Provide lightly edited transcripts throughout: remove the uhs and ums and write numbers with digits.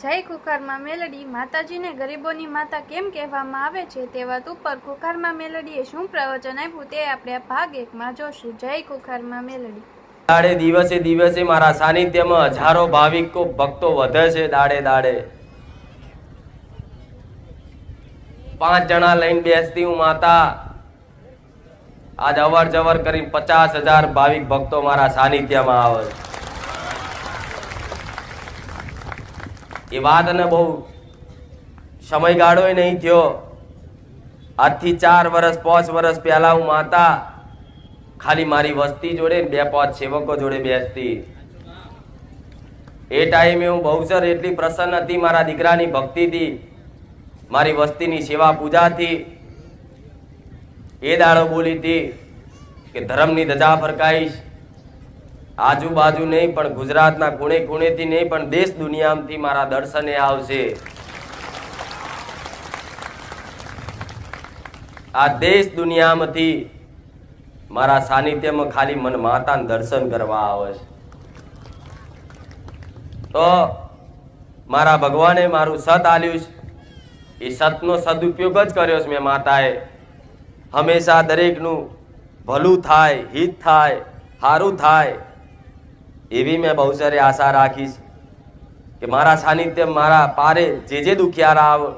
જય ખુખારમાં મેલડી માતાજીને ગરીબોની માતા કેમ કહેવામાં આવે છે તે વાત ઉપર ખુખારમાં મેલડીએ શું પ્રવચન આપ્યું તે આપણે ભાગ 1 માં જોશું. જય ખુખારમાં મેલડી. દાડે દિવસે દિવસે મારા સાનિધ્યમાં હજારો ભાવિકો ભક્તો વધે છે. દાડે દાડે 5 જણા લઈને બેસતી હું માતા. આજ અવર જવર કરી 50,000 ભાવિક ભક્તો મારા સાનિધ્યમાં આવે. એ વાતને બહુ સમયગાળો નહીં થયો. આજથી 4 વર્ષ 5 વર્ષ પહેલા હું માતા ખાલી મારી વસ્તી જોડે 2-5 સેવકો જોડે બેસતી. એ ટાઈમે હું બહુસર એટલી પ્રસન્ન હતી મારા દીકરાની ભક્તિથી, મારી વસ્તીની સેવા પૂજાથી. એ દાડો બોલી હતી કે ધર્મની ધજા ફરકાઈશ. આજુબાજુ નહીં પણ ગુજરાતના ખૂણે ખૂણેથી નહીં પણ દેશ દુનિયામાંથી મારા દર્શને આવશે. આ દેશ દુનિયામાંથી મારા સાનિધ્યમાં ખાલી મન માતાના દર્શન કરવા આવે છે. તો મારા ભગવાને મારું સત આલ્યું છે. એ સતનો સદુપયોગ જ કર્યો છે મેં માતાએ. હંમેશા દરેકનું ભલું થાય, હિત થાય, સારું થાય એવી મેં બહુ સારી આશા રાખીશ કે મારા સાનિધ્ય મારા પારે જે દુખિયારા આવે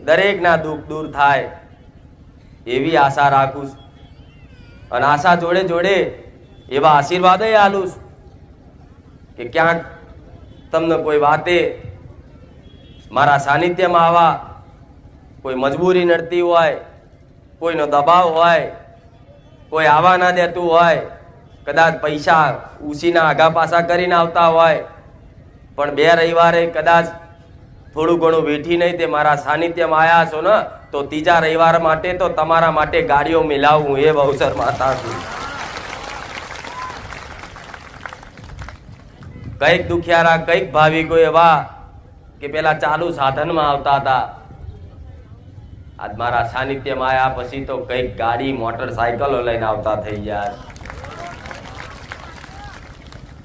દરેકના દુઃખ દૂર થાય એવી આશા રાખું છું. અને આશા જોડે જોડે એવા આશીર્વાદ આલું છું કે ક્યાંક તમને કોઈ વાતે મારા સાનિધ્યમાં આવા કોઈ મજબૂરી નડતી હોય, કોઈનો દબાવ હોય, કોઈ આવા ના દેતું હોય, કદાચ પૈસા ઉસીના આગા પાછા કરીને આવતા હોય પણ 2 રવિવારે કદાચ થોડું ઘણું વેઠી નહીં તે મારા સાનિધ્યમાં આવ્યા છો ને તો 3જા રવિવાર માટે તો તમારા માટે ગાડીઓ મિલાવું એ અવસર માતા છું. કઈક દુખિયારા કઈક ભાવિકો એવા કે પેલા ચાલુ સાધનમાં આવતા હતા, આજ મારા સાનિધ્યમાં આવ્યા પછી તો કઈક ગાડી મોટરસાયકલો લઈને આવતા થઈ ગયા.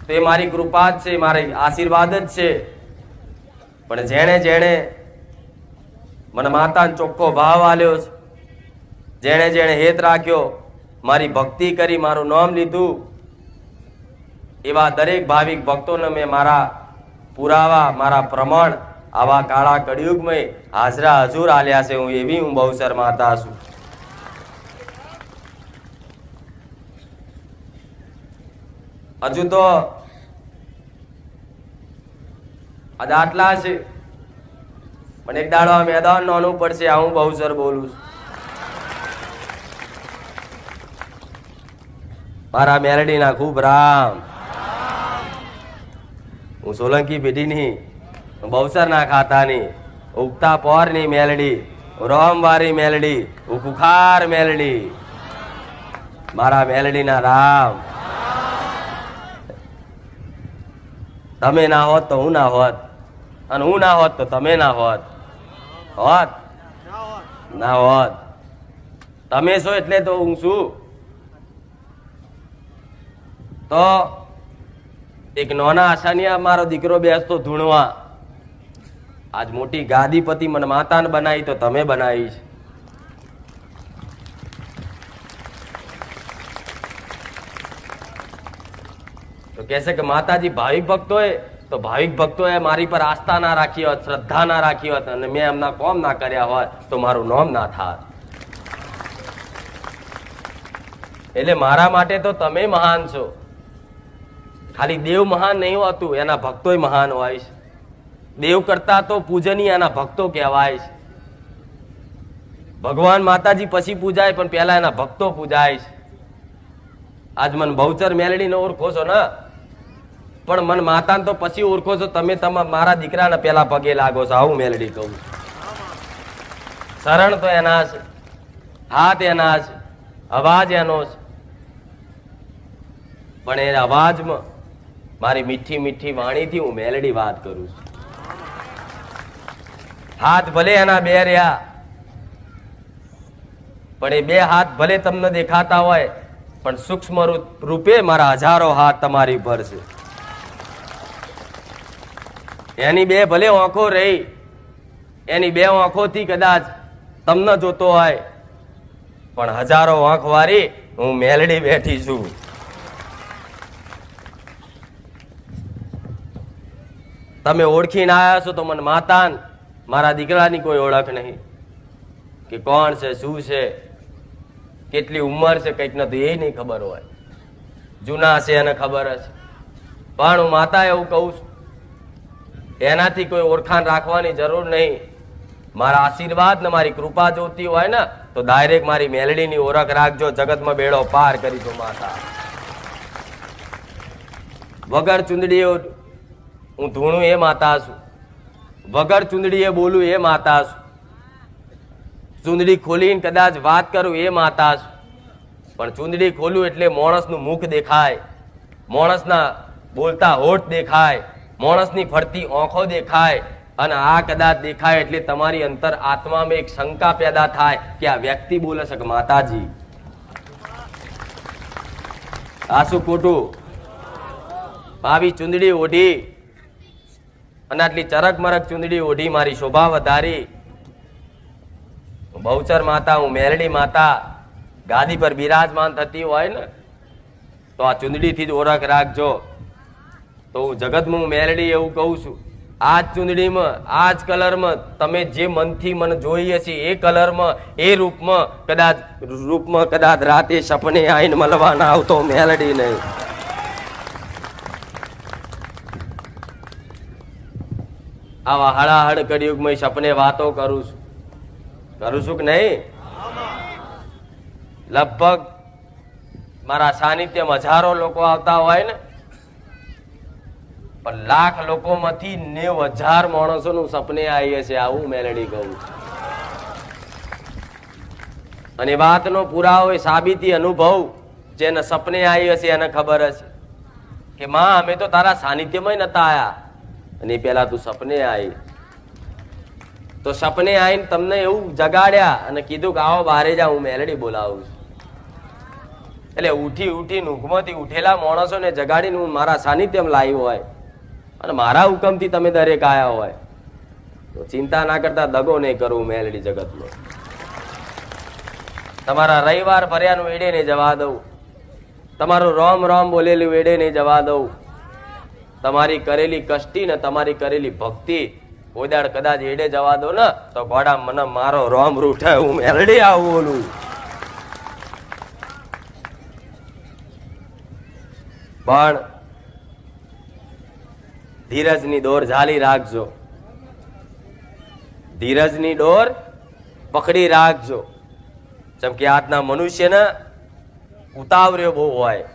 તો એ મારી કૃપા જ છે, મારી આશીર્વાદ જ છે. પણ જેણે જેણે મને માતાનો ચોખ્ખો ભાવ આલ્યો છે, જેણે જેણે હેત રાખ્યો, મારી ભક્તિ કરી, મારું નામ લીધું, એવા દરેક ભાવિક ભક્તોને મેં મારા પુરાવા, મારા પ્રમાણ આવા કાળા કળિયુગમાં હાજરા હજુર આલ્યા છે. હું એવી હું બહુસર માતા છું. હજુ તો આજે આટલા છે પણ એક દાડો આ મેદાન નાનું પડશે. આ હું બહુસર બોલું છું. મારા મેલડીના ખૂબ રામ. હું સોલંકી પેઢીની, બહુસર ના ખાતાની, ઉગતા પોરની મેલડી, રોમવારી મેલડી, હું ખુખાર મેલડી. મારા મેલડીના રામ. તમે ના હોત તો હું ના હોત, અને હું ના હોત તો તમે ના હોત. હોત ના હોત. તમે છો એટલે તો હું છું. તો એક નાના આશાનિયા મારો દીકરો બેસતો ધૂણવા, આજ મોટી ગાદીપતિ મને માતાને બનાવી તો તમે બનાવી છે. તો કહેશે કે માતાજી ભાવિક ભક્તોએ તો ભાવિક ભક્તોએ મારી પર આસ્થા ના રાખી હોત, શ્રદ્ધા ના રાખી હોત અને મેં એમના કોમ ના કર્યા હોત તો મારું નામ ના થાત. એટલે મારા માટે તો તમે મહાન છો. ખાલી દેવ મહાન નહીં હોતું, એના ભક્તોય મહાન હોય છે. દેવ કરતા તો પૂજનીય એના ભક્તો કહેવાય છે. ભગવાન માતાજી પછી પૂજાય પણ પહેલા એના ભક્તો પૂજાય છે. આજ મને બહુચર મેલડીને ઓળખો છો ને, પણ મન માતાને તો પછી ઓળખો છો તમે. મારા દીકરાને પેલા પગે લાગો છો. આવું મેલડી કહું. શરણ તો એના છે, હાથ એના છે, અવાજ એનો છે. પણ એ અવાજમાં મારી મીઠી મીઠી વાણીથી હું મેલડી વાત કરું છું. હાથ ભલે એના 2 રહ્યા પણ એ 2 હાથ ભલે તમને દેખાતા હોય પણ સૂક્ષ્મ રૂપે મારા હજારો હાથ તમારી ઉપર છે. એની બે ભલે આંખો રહી, એની બે આંખોથી કદાચ તમને જોતો હોય, પણ હજારો આંખ વાળી હું મેલડી બેઠી છું. તમે ઓળખીને આવ્યા છો તો મને માતા મારા દીકરાની કોઈ ઓળખ નહીં કે કોણ છે, શું છે, કેટલી ઉંમર છે, કંઈક નથી એ નહીં ખબર હોય. જૂના છે એને ખબર હશે, પણ હું માતા એવું કહું છું, એનાથી કોઈ ઓળખાણ રાખવાની જરૂર નહીં. મારા આશીર્વાદ ને મારી કૃપા જોતી હોય ને તો ડાયરેક્ટ મારી મેલડીની ઓળખ રાખજો. જગતમાં બેડો પાર કરી દો માતા. વગર ચુંદડીએ હું ધૂણું એ માતા છું, વગર ચુંદડીએ બોલું એ માતા છું, ચુંદડી ખોલીને કદાચ વાત કરું એ માતા છું. પણ ચુંદડી ખોલું એટલે માણસનું મુખ દેખાય, માણસના બોલતા હોઠ દેખાય, માણસની ફરતી આંખો દેખાય, અને આ કદાચ દેખાય એટલે તમારી અંતર આત્મામાં એક શંકા પેદા થાય કે આ વ્યક્તિ બોલે છે કે માતાજી. આ શું ખોટું? આવી ચુંદડી ઓઢી અને આટલી ચરક મરક ચુંદડી ઓઢી મારી શોભા વધારી. બહુચર માતા, હું મેલડી માતા ગાદી પર બિરાજમાન થતી હોય ને તો આ ચુંદડીથી જ ઓળખ રાખજો. તો હું જગતમાં મેલડી એવું કહું છું. આ જ ચુંદડીમાં, આ જ કલરમાં તમે જે મનથી મને જોઈએ છે એ કલરમાં, એ રૂપમાં કદાચ રાતે સપને આવીને મળવાના આવતો મેલડી નહીં. આવા હળાહળ કળિયુગમાં સપને વાતો કરું છું કે નહીં? લગભગ મારા સાનિધ્યમાં હજારો લોકો આવતા હોય ને, પણ લાખ લોકોમાંથી 90,000 માણસોનું સપને આવી છે. આવું મેલડી કહું છું. અને વાતનો પુરાવો એ સાબિતી અનુભવ જેને સપને આવી હશે એને ખબર હશે કે માં અમે તો તારા સાનિધ્યમાં નતા આયા, અને પેલા તું સપને આવી. તો સપને આવીને તમને એવું જગાડ્યા અને કીધું કે આવો બહારે જા, હું મેલડી બોલાવું છું. એટલે ઉઠી ઊંઘમાંથી ઉઠેલા માણસોને જગાડીને હું મારા સાનિધ્યમાં લાવ્યો હોય અને મારા હુકમથી તમે દરેક આયા હોય તો ચિંતા ના કરતા દગો નહીં કરવું મેલડી જગતમાં. તમારા રવિવાર ભર્યાનું એડે નહીં જવા દઉં, તમારું રોમ રોમ બોલેલું એડે નહીં જવા દઉં. તમારી કરેલી કષ્ટી ને તમારી કરેલી ભક્તિ કોઈ દાડ કદાચ એડે જવા દો ને તો ગોડા મને મારો રોમ રૂઠે, હું મેલડી આવું બોલું. પણ ધીરજની દોર ઝાલી રાખજો, ધીરજની ડોર પકડી રાખજો. જેમ કે આજના મનુષ્યને ઉતાવળ્યો બહુ હોય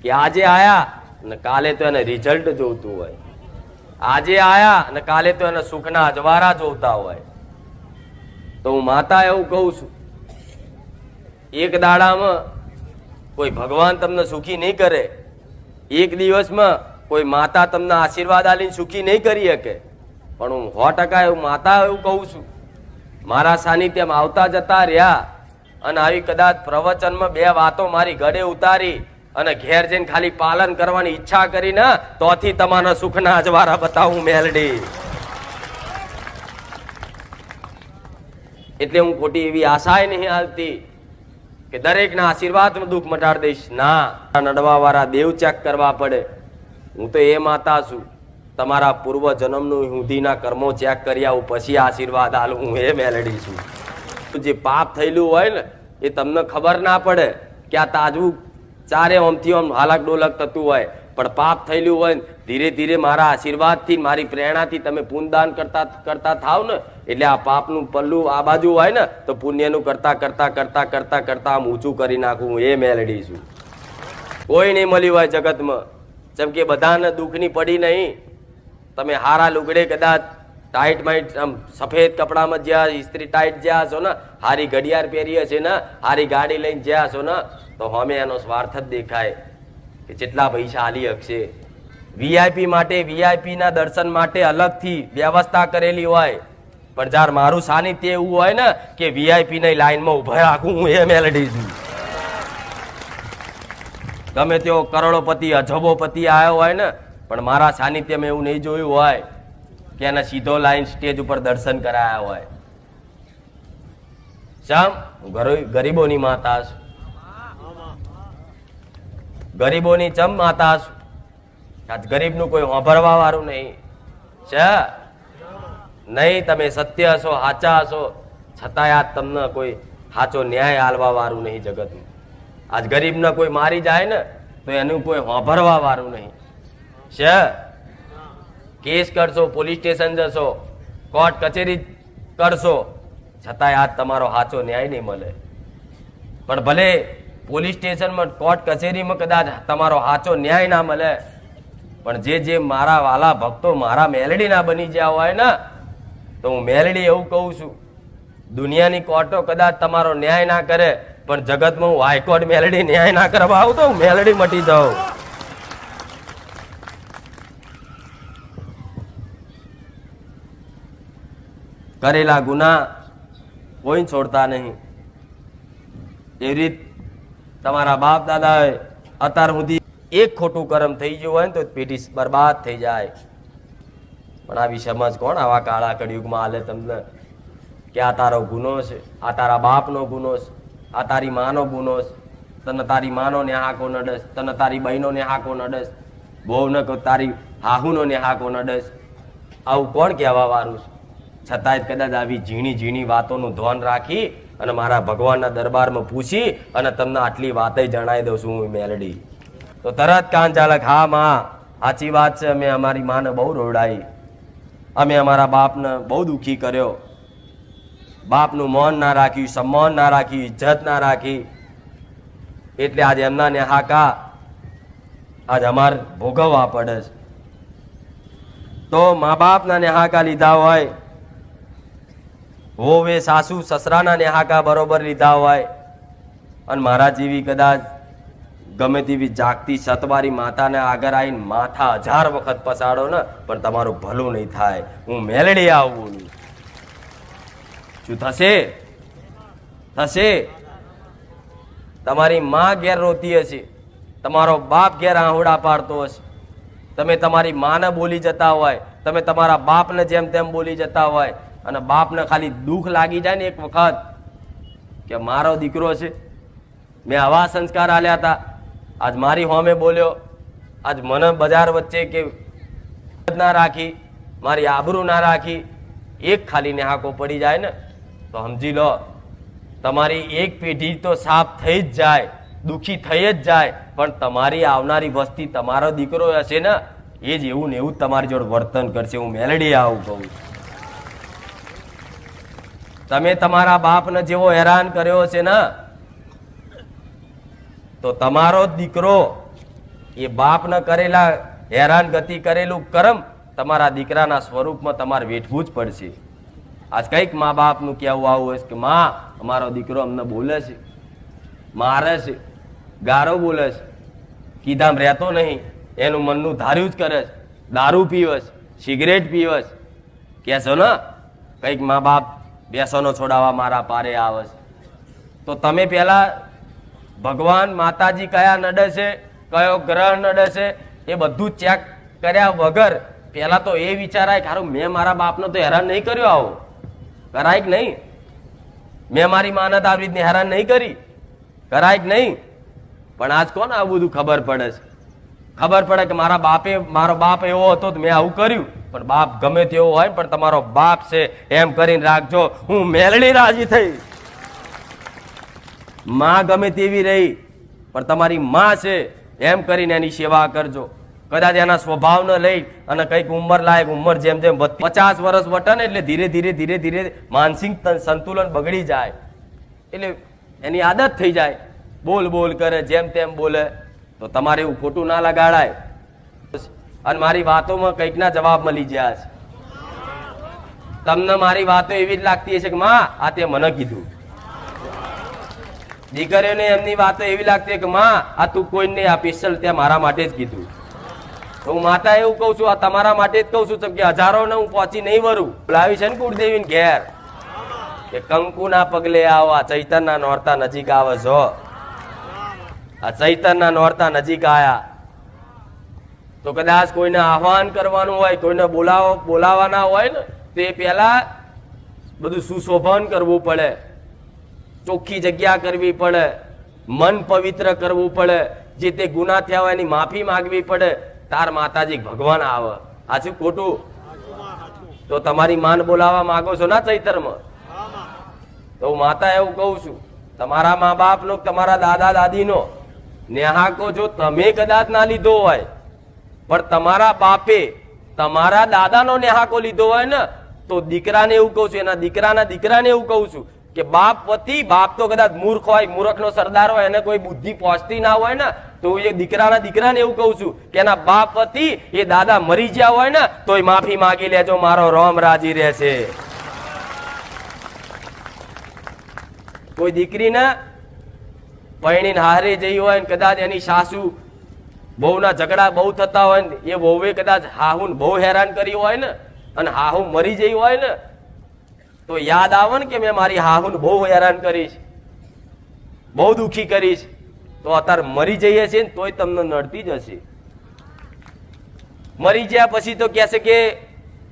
કે આજે આયા અને કાલે તો એને રિઝલ્ટ જોઈતું હોય, આજે આયા અને કાલે તો એને સુખના અજવાળા જોતા હોય. તો હું માતા એવું કહું છું, એક દાડામાં કોઈ ભગવાન તમને સુખી નહીં કરે, એક દિવસમાં કોઈ માતા તમને આશીર્વાદ આલીને સુખી નહીં કરી શકે. પણ હું 100% એવું માતા એવું કહું છું, મારા સાનિધ્યમાં આવતા જતા રહ્યા અને આવી કદાચ પ્રવચનમાં 2 વાતો મારી ઘરે ઉતારી અને ઘેર જઈને ખાલી પાલન કરવાની ઈચ્છા કરી ને તોથી તમારા સુખના અજવાળા બતાવું મેલડી. એટલે હું ખોટી એવી આશાય નહીં હાલતી કે દરેકના આશીર્વાદમાં દુઃખ મટાડી દઈશ. ના, નડવા વાળા દેવ ચેક કરવા પડે. હું તો એ માતા છું, તમારા પૂર્વ જન્મનું હુંધીના કર્મો ચેક કરી આવું પછી આશીર્વાદ આલું. હું એ મેલડી છું. જે પાપ થયેલું હોય ને એ તમને ખબર ના પડે કે આ તાજવું ચારે ઓમથી ઓમ હાલક ડોલક થતું હોય, પણ પાપ થયેલું હોય ને ધીરે ધીરે મારા આશીર્વાદથી મારી પ્રેરણાથી તમે પુણ્યદાન કરતા થાવ ને એટલે આ પાપનું પલ્લું આ બાજુ હોય ને તો પુણ્યનું કરતા આમ ઊંચું કરી નાખું. હું એ મેલડી છું. કોઈ નહીં મળ્યું હોય જગતમાં, જેમ કે બધાને દુઃખની પડી નહીં. તમે હારા લુગડે કદાચ ટાઈટ માઇટ આમ સફેદ કપડામાં જ્યાં ઇસ્ત્રી ટાઈટ જ્યાં છો ને, હારી ઘડિયાળ પહેરીએ છે ને, હારી ગાડી લઈને જ્યાં છો ને તો હમે એનો સ્વાર્થ જ દેખાય કે જેટલા પૈસા આલી શકશે. વીઆઈપી માટે, વીઆઈપી ના દર્શન માટે અલગથી વ્યવસ્થા કરેલી હોય, પણ જ્યારે મારું સાનિધ્ય એવું હોય ને કે વીઆઈપી ની લાઈનમાં ઉભા રાખું. હું એ મેલડી છું. ગમે તેવો કરોડોપતિ અજબોપતિ આવ્યો હોય ને પણ મારા સાનિધ્યમાં એવું નહીં જોયું હોય કે એને સીધો લાઈન સ્ટેજ ઉપર દર્શન કરાયા હોય. શમ હું ગરીબોની માતા છું, ગરીબોની ચમ માતા છું. આજ ગરીબનું કોઈ સાંભળવા વાળું નહીં છે નહીં. તમે સત્ય હશો, સાચા હશો, છતાંય આજ તમને કોઈ સાચો ન્યાય આલવા વાળું નહીં જગતનું. આજ ગરીબને કોઈ મારી જાય ને તો એનું કોઈ સાંભળવા વાળું નહીં છે. કેસ કરશો, પોલીસ સ્ટેશન જશો, કોર્ટ કચેરી કરશો, છતાંય આજ તમારો સાચો ન્યાય નહીં મળે. પણ ભલે પોલીસ સ્ટેશનમાં, કોર્ટ કચેરીમાં કદાચ તમારો સાચો ન્યાય ના મળે, પણ જે મારા વાલા ભક્તો મારા મેલડી ના બની ગયા હોય ને, તો હું મેલડી એવું કહું છું, દુનિયાની કોર્ટો કદાચ તમારો ન્યાય ના કરે, પણ જગતમાં હું હાઈકોર્ટ મેલડી ન્યાય ના કરવા આવું તો હું મેલડી મટી જાઉં. કરેલા ગુના કોઈ છોડતા નહીં. એવી રીત તમારા બાપ દાદાએ અત્યાર સુધી એક ખોટું કર્મ થઈ ગયું હોય ને તો પેઢી બરબાદ થઈ જાય. પણ આવી સમજ કોણ આવા કાળા કળિયુગમાં હાલે તમને કે આ તારો ગુનો છે, આ તારા બાપનો ગુનો છે, આ તારી માનો ગુનો છે, તને તારી માનો ને હાકો નડસ, તને તારી બહેનો ને હાકો નડસ, બહુ ન તારી હાહુનો ને હાકો નડસ. આવું કોણ કહેવા વાળું છે? છતાંય કદાચ આવી ઝીણી ઝીણી વાતોનું ધ્યાન રાખી અને મારા ભગવાનના દરબારમાં પૂછી અને તમને આટલી વાતે જણાવી દઉં છું હું મેલડી, તો તરત કાન ચાલક હા માં સાચી વાત છે, અમે અમારી માને બહુ રોવડાવી, અમે અમારા બાપને બહુ દુઃખી કર્યો, બાપનું માન ના રાખ્યું, સન્માન ના રાખ્યું, ઇજ્જત ના રાખી, એટલે આજે એમના નેહાકા આજ અમારે ભોગવવા પડે છે. તો મા બાપના નેહાકા લીધા હોય, હોવે સાસુ સસરાના નેહાકા બરોબર લીધા હોય, અને મારા જેવી કદાચ ગમે તેવી જાગતી સતવારી માતાને આગળ આવીને માથા 1000 વખત પસાડો ને પણ તમારું ભલું નહીં થાય. હું મેલડી આવું શું થશે? થશે. તમારી માં ઘેર રોતી હશે, તમારો બાપ ઘેર આહુડા પાડતો હશે, તમે તમારી માને બોલી જતા હોય, તમે તમારા બાપને જેમ તેમ બોલી જતા હોય, અને બાપને ખાલી દુઃખ લાગી જાય ને એક વખત કે મારો દીકરો છે, મેં આવા સંસ્કાર આલ્યા હતા, આજ મારી હોમે બોલ્યો, આજ મને બજાર વચ્ચે કે ના રાખી, મારી આબરૂ ના રાખી, એક ખાલી નેહાકો પડી જાય ને તો સમજી લો તમારી એક પેઢી તો સાફ થઈ જ જાય, દુઃખી થઈ જ જાય, પણ તમારી આવનારી વસ્તી તમારો દીકરો હશે ને એ જ એવું ને એવું તમારી જોડે વર્તન કરશે. હું મેલડી આવું કહું. તમે તમારા બાપને જેવો હેરાન કર્યો છે ને તો તમારો દીકરો એ બાપને કરેલા હેરાન ગતિ કરેલું કર્મ તમારા દીકરાના સ્વરૂપમાં તમારે વેઠવું જ પડશે. આજ કઈક મા બાપનું કહેવું આવું હોય કે માં અમારો દીકરો અમને બોલે છે, મારે છે, ગારો બોલે છે, કીધામ રહેતો નહીં, એનું મનનું ધાર્યું જ કરે છે, દારૂ પીવે છે, સિગરેટ પીવે છે, કહેશો ને કઈક મા બાપ બેસોનો છોડાવવા મારા પારે આવે છે, તો તમે પહેલા ભગવાન માતાજી કયા નડે છે, કયો ગ્રહ નડે છે, એ બધું ચેક કર્યા વગર પહેલા તો એ વિચારાય કે મેં મારા બાપનો તો હેરાન નહીં કર્યો, આવો કરાય કે નહીં, મેં મારી માને તો આવી રીતની હેરાન નહીં કરી, કરાય કે નહીં. પણ આજ કોને આવું બધું ખબર પડે છે? ખબર પડે કે મારો બાપ એવો હતો તો મેં આવું કર્યું, પણ બાપ ગમે તેવો હોય પણ તમારો બાપ છે એમ કરીને રાખજો. હું મેલડી રાજી થઈ. માં ગમે તેવી રહી પણ તમારી માં છે એમ કરીને એની સેવા કરજો. કદાચ એના સ્વભાવને લઈ અને કંઈક ઉંમર લાયક ઉંમર જેમ જેમ 50 વર્ષ વટે ને એટલે ધીરે ધીરે ધીરે ધીરે માનસિક સંતુલન બગડી જાય, એટલે એની આદત થઈ જાય, બોલ બોલ કરે, જેમ તેમ બોલે, તો તમારે એવું ખોટું ના લગાડાય. અને મારી વાતોમાં કંઈકના જવાબ મળી ગયા છે. તમને મારી વાતો એવી જ લાગતી હશે કે માં આ તે મને કીધું. દીકરીઓને એમની વાતો એવી લાગતી કે માં આ તું કોઈ નહીં, આ સ્પેશિયલ ત્યાં મારા માટે જ કીધું. હું માતા એવું કહું છું, આ તમારા માટે જ કહું છું કે હજારોને હું પહોંચી નહીં વરું. બોલાવી છે ને કુળદેવીને ઘેર કે કંકુના પગલે આવો, આ ચૈતનના નોરતા નજીક આવે છો. આ ચૈતનના નોરતા નજીક આયા તો કદાચ કોઈને આહ્વાન કરવાનું હોય, કોઈને બોલાવાના હોય ને, તે પહેલા બધું સુશોભન કરવું પડે, ચોખ્ખી જગ્યા કરવી પડે, મન પવિત્ર કરવું પડે, જે તે ગુના થયા હોય એની માફી માંગવી પડે, તાર માતાજી ભગવાન આવે. આ શું ખોટું? તો તમારી માન બોલાવા માંગો છો ના ચૈતરમાં? તો હું માતા એવું કહું છું, તમારા મા બાપનો, તમારા દાદા દાદીનો નેહાકો જો તમે કદાચ ના લીધો હોય, પણ તમારા બાપે તમારા દાદાનો નેહાકો લીધો હોય ને, તો દીકરાને એવું કહું છું, એના દીકરાના દીકરાને એવું કહું છું કે બાપ વતી, બાપ તો કદાચ મૂર્ખ હોય, મૂર્ખનો સરદાર હોય, એને કોઈ બુદ્ધિ પહોંચતી ના હોય ને, તો એ દીકરાના દીકરાને એવું કહું છું કે એના બાપ વતી એ દાદા મરી ગયા હોય ને, તો એ માફી માંગી લેજો, મારો રોમ રાજી રહેશે. કોઈ દીકરીને પરણીને હારે જઈ હોય ને, કદાચ એની સાસુ બહુના ઝઘડા બહુ થતા હોય ને, એ વહુએ કદાચ હાહુને બહુ હેરાન કરી હોય ને, અને હાહુ મરી જઈ હોય ને, તો યાદ આવે ને કે મેં મારી હાહુને બહુ હેરાન કરીશ, બહુ દુખી કરીશ, તો અત્યારે મરી જઈએ છીએ ને તોય તમને નડતી જ હશે. મરી ગયા પછી તો કહેશે કે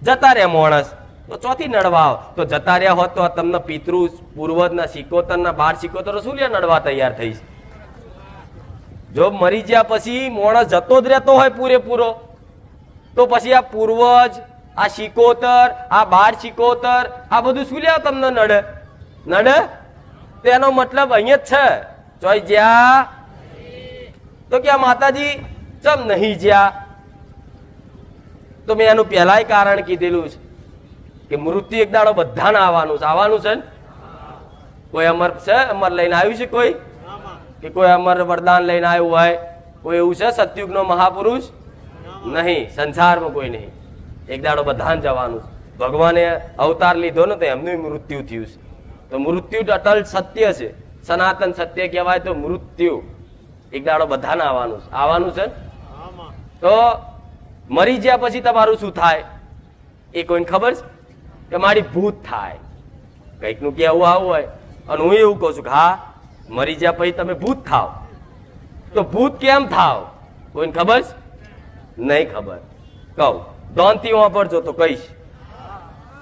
જતા રહ્યા માણસ, તો ચોથી નડવા આવ. તો જતા રહ્યા હોત તો તમને પિતૃ પૂર્વજના સિકોતરના 12 સિકોતરો શું લે નડવા તૈયાર થઈશ? જો મરી ગયા પછી માણસ જતો જ રહેતો હોય પૂરેપૂરો, તો પછી આ પૂર્વજ, આ સિકોતર, આ 12 સિકોતર, આ બધું શું લે તમને નડે? નડે? તેનો મતલબ અહીંયા જ છે, જોઈ જ્યાં તો કે માતાજી ચમ નહીં જ્યાં. તો મેં એનું પહેલાય કારણ કીધેલું છે કે મૃત્યુ એક દાડો બધાને આવવાનું છે. આવવાનું છે ને? કોઈ અમર છે? અમર લઈને આવ્યું છે કોઈ? કે કોઈ અમર વરદાન લઈને આવ્યું હોય કોઈ એવું છે સતયુગનો મહાપુરુષ? નહીં, સંસારમાં કોઈ નહીં. એક દાડો બધાને જવાનું છે. ભગવાને અવતાર લીધો ને તો એમનું મૃત્યુ થયું છે. તો મૃત્યુ અટલ સત્ય છે, સનાતન સત્ય કહેવાય. તો મૃત્યુ એક દાડો બધાને આવવાનું છે. આવવાનું છે. તો મરી ગયા પછી તમારું શું થાય એ કોઈને ખબર છે? કે મારી ભૂત થાય, કંઈક નું કેવું આવું હોય. અને હું એવું કહું છું કે હા, મરી ગયા પછી તમે ભૂત થાવ. તો ભૂત કેમ થાવ કોઈને ખબર છે? નહીં ખબર. કહું ધોનથી વાપરજો તો કહીશ.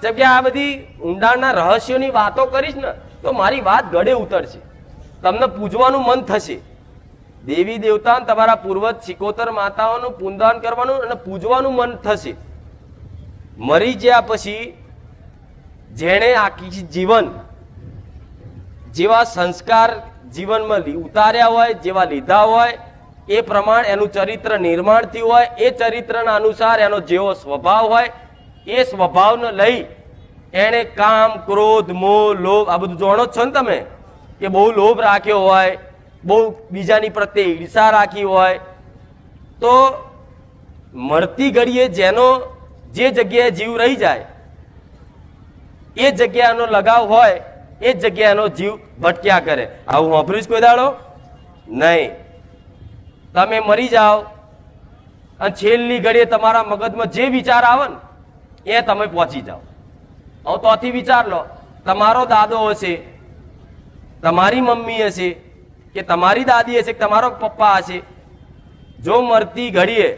જેમ કે આ બધી ઊંડાણના રહસ્યોની વાતો કરીશ ને, તો મારી વાત ગળે ઉતરશે, તમને પૂજવાનું મન થશે. દેવી દેવતા તમારા પૂર્વજ સિકોતર માતાઓનું પૂંદાન કરવાનું અને પૂજવાનું મન થશે. મરી ગયા પછી જેણે આખી જીવન જેવા સંસ્કાર જીવનમાં ઉતાર્યા હોય, જેવા લીધા હોય, એ પ્રમાણે એનું ચરિત્ર નિર્માણ થયું હોય, એ ચરિત્રના અનુસાર એનો જેવો સ્વભાવ હોય, એ સ્વભાવને લઈ એણે કામ, ક્રોધ, મોહ, લોભ આ બધું જાણો જ છો ને તમે, કે બહુ લોભ રાખ્યો હોય, બહુ બીજાની પ્રત્યે ઈર્ષા રાખી હોય. તો મળતી ઘડીએ જેનો જે જગ્યાએ જીવ રહી જાય, એ જગ્યાનો લગાવ હોય, એ જગ્યાનો જીવ ભટક્યા કરે. આવું વાપર્યું જ કોઈ દાડો નહીં? તમે મરી જાઓ અને છેલ્લી ઘડીએ તમારા મગજમાં જે વિચાર આવે ને એ તમે પહોંચી જાઓ. હવે તોથી વિચાર લો, તમારો દાદો હશે, તમારી મમ્મી હશે, કે તમારી દાદી હશે, કે તમારો પપ્પા હશે. જો મરતી ઘડીએ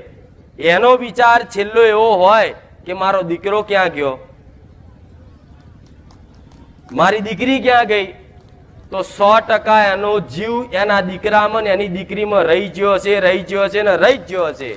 એનો વિચાર છેલ્લો એવો હોય કે મારો દીકરો ક્યાં ગયો, મારી દીકરી ક્યાં ગઈ, તો 100% એનો જીવ એના દીકરામાં ને એની દીકરીમાં રહી ગયો હશે, રહી ગયો હશે ને રહી ગયો હશે.